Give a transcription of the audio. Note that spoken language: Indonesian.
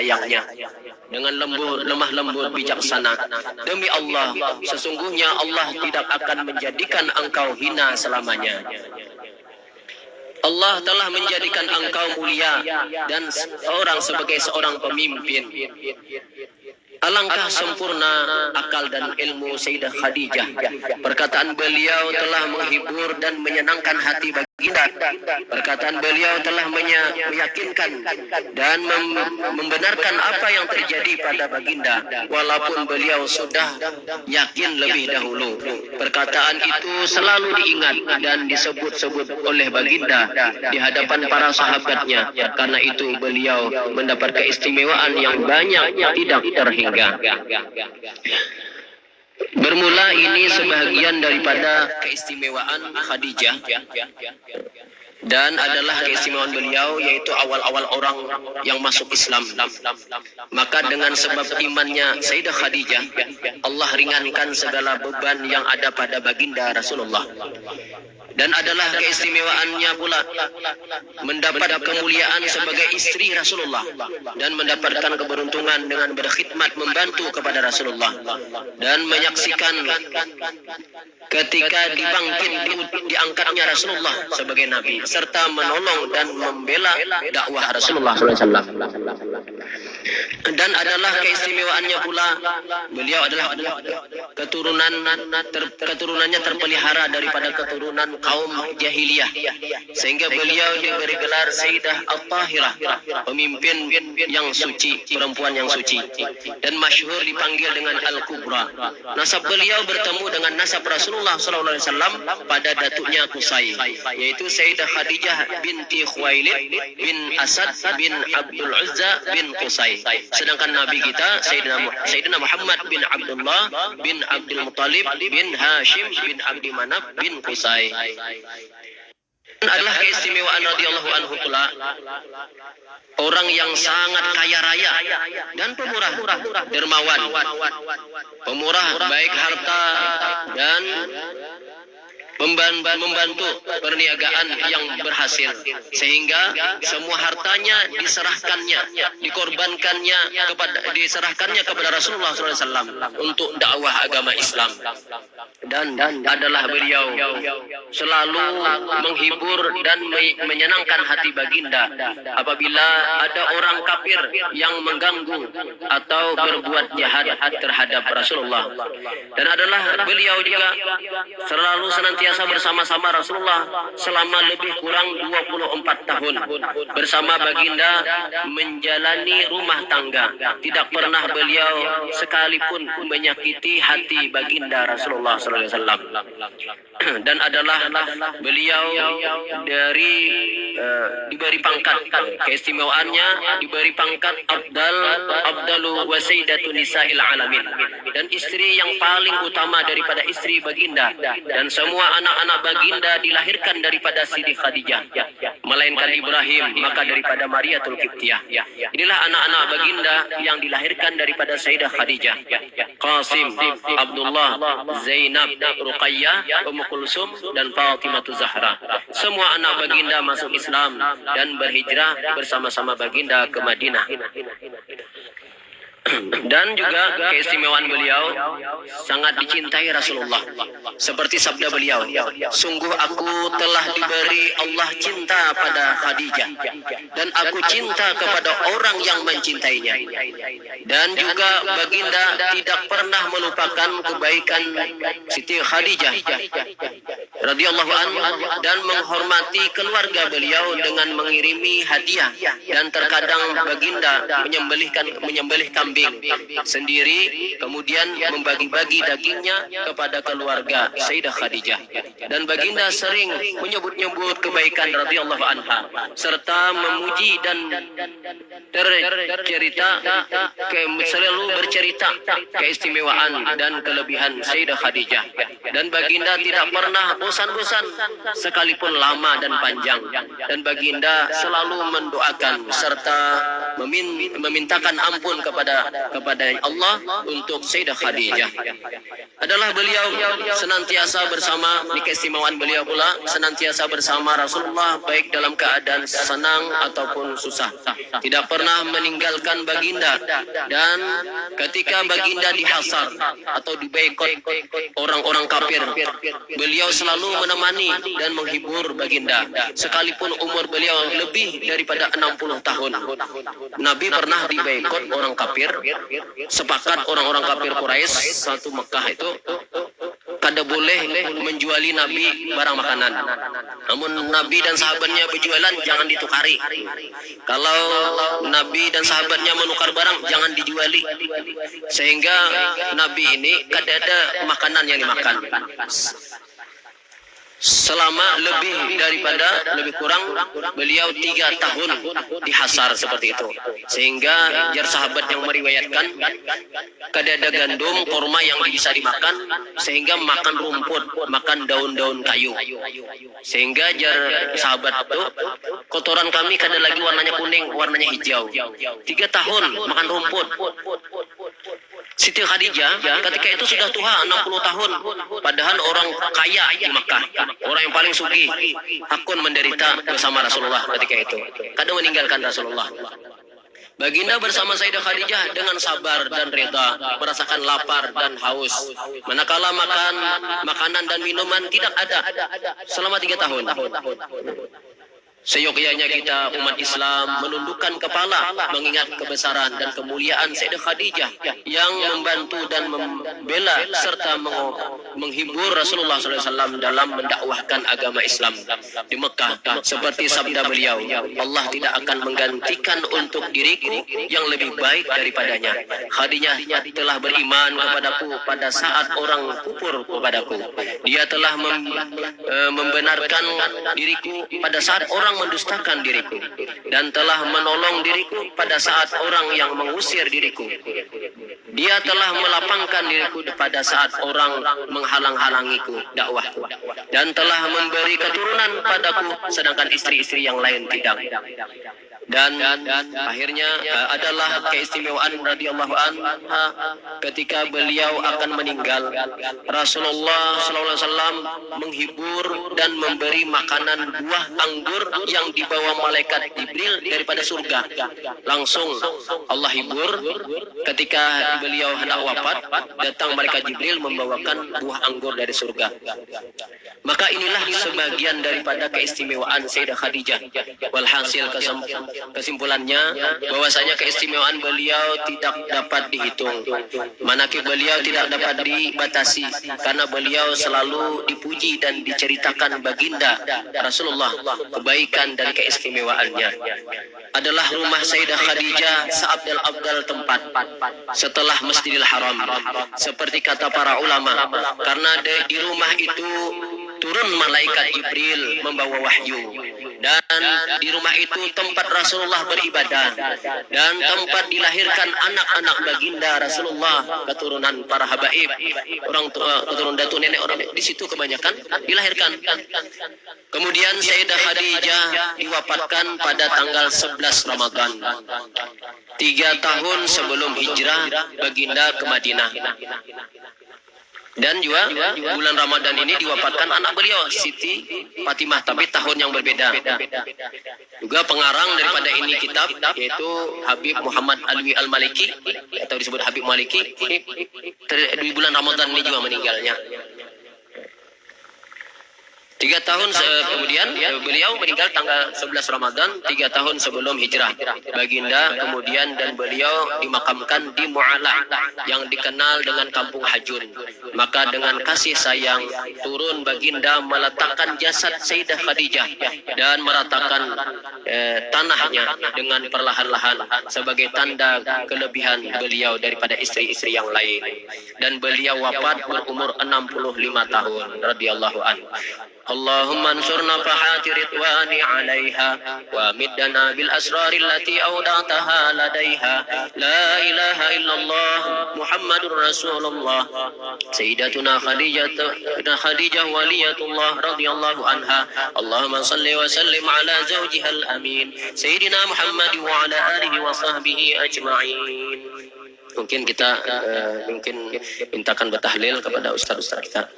sayangnya dengan lemah lembut bijaksana. Demi Allah, sesungguhnya Allah tidak akan menjadikan engkau hina selamanya. Allah telah menjadikan engkau mulia dan sebagai seorang pemimpin. Alangkah sempurna akal dan ilmu Sayyidah Khadijah. Perkataan beliau telah menghibur dan menyenangkan hati baginda. Perkataan beliau telah meyakinkan dan membenarkan apa yang terjadi pada baginda, walaupun beliau sudah yakin lebih dahulu. Perkataan itu selalu diingat dan disebut-sebut oleh baginda di hadapan para sahabatnya. Karena itu beliau mendapat keistimewaan yang banyak tidak terhingga. Bermula ini sebahagian daripada keistimewaan Khadijah dan adalah keistimewaan beliau, yaitu awal-awal orang yang masuk Islam. Maka dengan sebab imannya Sayyidah Khadijah, Allah ringankan segala beban yang ada pada baginda Rasulullah. Dan adalah keistimewaannya pula mendapat kemuliaan sebagai istri Rasulullah dan mendapatkan keberuntungan dengan berkhidmat membantu kepada Rasulullah dan menyaksikan ketika diangkatnya Rasulullah sebagai Nabi serta menolong dan membela dakwah Rasulullah SAW. Dan adalah keistimewaannya pula beliau adalah keturunannya terpelihara daripada keturunan kaum jahiliyah, sehingga beliau diberi gelar Sayyidah At-Tahirah, pemimpin yang suci, perempuan yang suci, dan masyhur dipanggil dengan Al-Kubra. Nasab beliau bertemu dengan nasab Rasulullah SAW pada datuknya Qusay, yaitu Sayyidah Khadijah binti Khuwailid bin Asad bin Abdul Uzza bin Qusay. Sedangkan Nabi kita Sayyidina Muhammad bin Abdullah bin Abdul Muttalib bin Hashim bin Abdi Manaf bin Qusay. Adalah keistimewaan radhiyallahu anhu pula orang yang sangat kaya raya dan pemurah, dermawan, pemurah baik harta dan membantu perniagaan yang berhasil, sehingga semua hartanya diserahkannya kepada Rasulullah SAW untuk dakwah agama Islam. Dan adalah beliau selalu menghibur dan menyenangkan hati baginda apabila ada orang kafir yang mengganggu atau berbuat jahat terhadap Rasulullah. Dan adalah beliau juga selalu senantiasa bersama-sama Rasulullah selama lebih kurang 24 tahun bersama baginda menjalani rumah tangga. Tidak pernah beliau sekalipun menyakiti hati baginda Rasulullah SAW. Dan adalah beliau diberi pangkat, keistimewaannya diberi pangkat Abdalu wa Sayyidatun Nisa'il Alamin, dan istri yang paling utama daripada istri baginda. Dan semua anak-anak baginda dilahirkan daripada Siti Khadijah, melainkan Ibrahim maka daripada Mariatul Qibtiyah. Inilah anak-anak baginda yang dilahirkan daripada Sayyidah Khadijah: Qasim, Abdullah, Zainab, Ruqayyah, Ummu Kulsum, dan Fatimah Zahra. Semua anak baginda masuk Islam dan berhijrah bersama-sama baginda ke Madinah. Dan juga keistimewaan beliau sangat dicintai Rasulullah, seperti sabda beliau, sungguh aku telah diberi Allah cinta pada Khadijah dan aku cinta kepada orang yang mencintainya. Dan juga baginda tidak pernah melupakan kebaikan Siti Khadijah radhiyallahu anha dan menghormati keluarga beliau dengan mengirimi hadiah, dan terkadang baginda menyembelih kambing sendiri kemudian membagi-bagi dagingnya kepada keluarga Sayyidah Khadijah. Dan baginda sering menyebut-nyebut kebaikan radhiyallahu anha serta memuji dan selalu bercerita keistimewaan dan kelebihan Sayyidah Khadijah. Dan baginda tidak pernah bosan-bosan sekalipun lama dan panjang, dan baginda selalu mendoakan serta memintakan ampun kepada kepada Allah untuk Sayyidah Khadijah. Adalah beliau senantiasa bersama, ini keistimewaan beliau pula, senantiasa bersama Rasulullah baik dalam keadaan senang ataupun susah. Tidak pernah meninggalkan baginda, dan ketika baginda dihasar atau diboikot orang-orang kafir, beliau selalu menemani dan menghibur baginda. Sekalipun umur beliau lebih daripada 60 tahun. Nabi pernah diboikot orang kafir. Sepakat orang-orang kafir Quraisy satu Mekah itu kada boleh menjuali Nabi barang makanan. Namun Nabi dan sahabatnya berjualan jangan ditukari. Kalau Nabi dan sahabatnya menukar barang jangan dijuali. Sehingga Nabi ini kada ada makanan yang dimakan selama lebih kurang beliau 3 tahun dihasar seperti itu. Sehingga jar sahabat yang meriwayatkan kada ada gandum korma yang bisa dimakan, sehingga makan rumput, makan daun-daun kayu. Sehingga jar sahabat itu, kotoran kami kada lagi warnanya kuning, warnanya hijau. 3 tahun makan rumput. Siti Khadijah ketika itu sudah tua 60 tahun, padahal orang kaya di Mekah, orang yang paling sugih, hakun menderita bersama Rasulullah ketika itu. Kadang meninggalkan Rasulullah. Baginda bersama Sayyidah Khadijah dengan sabar dan reda, merasakan lapar dan haus. Manakala makan makanan dan minuman tidak ada selama 3 tahun. Seyogyanya kita umat Islam menundukkan kepala mengingat kebesaran dan kemuliaan Sayyidah Khadijah yang membantu dan membela serta menghibur Rasulullah SAW dalam mendakwahkan agama Islam di Mekah. Seperti sabda beliau, Allah tidak akan menggantikan untuk diriku yang lebih baik daripadanya. Khadijah telah beriman kepadaku pada saat orang kufur kepadaku. Dia telah membenarkan diriku pada saat orang mendustakan diriku, dan telah menolong diriku pada saat orang yang mengusir diriku. Dia telah melapangkan diriku pada saat orang menghalang-halangiku dakwahku, dan telah memberi keturunan padaku sedangkan istri-istri yang lain tidak. Dan akhirnya adalah keistimewaan radhiyallahu anha ketika beliau akan meninggal, Rasulullah SAW menghibur dan memberi makanan buah anggur yang dibawa malaikat Jibril daripada surga. Langsung Allah hibur ketika beliau hendak wafat, datang malaikat Jibril membawakan buah anggur dari surga. Maka inilah sebagian daripada keistimewaan Sayyidah Khadijah. Walhasil kesimpulannya bahwasanya keistimewaan beliau tidak dapat dihitung. Manakib beliau tidak dapat dibatasi karena beliau selalu dipuji dan diceritakan baginda Rasulullah kebaikan dan keistimewaannya. Adalah rumah Sayyidah Khadijah seabdal-abdal tempat setelah Masjidil Haram, seperti kata para ulama, karena di rumah itu turun malaikat Jibril membawa wahyu, dan di rumah itu tempat Rasulullah beribadah, dan tempat dilahirkan anak-anak baginda Rasulullah, keturunan para habaib, orang tua, keturunan datu nenek orang di situ kebanyakan dilahirkan. Kemudian Sayyidah Khadijah diwafatkan pada tanggal 11 Ramadan, 3 tahun sebelum hijrah baginda ke Madinah. Dan juga bulan Ramadan ini diwafatkan anak beliau Siti Fatimah, tapi tahun yang berbeda. Juga pengarang daripada ini kitab yaitu Habib Muhammad Alwi Al-Maliki atau disebut Habib Maliki, di bulan Ramadan ini juga meninggalnya. 3 tahun kemudian beliau meninggal tanggal 11 Ramadan 3 tahun sebelum hijrah baginda. Kemudian dan beliau dimakamkan di Mu'alla yang dikenal dengan Kampung Hajun. Maka dengan kasih sayang turun baginda meletakkan jasad Sayyidah Khadijah dan meratakan tanahnya dengan perlahan-lahan sebagai tanda kelebihan beliau daripada istri-istri yang lain. Dan beliau wafat berumur 65 tahun radhiyallahu anhu. اللهم انصر نفحات رضوان عليها ومدنا بالأسرار التي أودعتها لديها لا إله إلا الله محمد رسول الله سيدتنا خديجة ولية الله رضي الله عنها اللهم صل وسلم على زوجها الأمين سيدنا محمد وعلى آله وصحبه أجمعين. Mungkin kita mungkin mintakan bertahlil kepada ustaz-ustaz kita.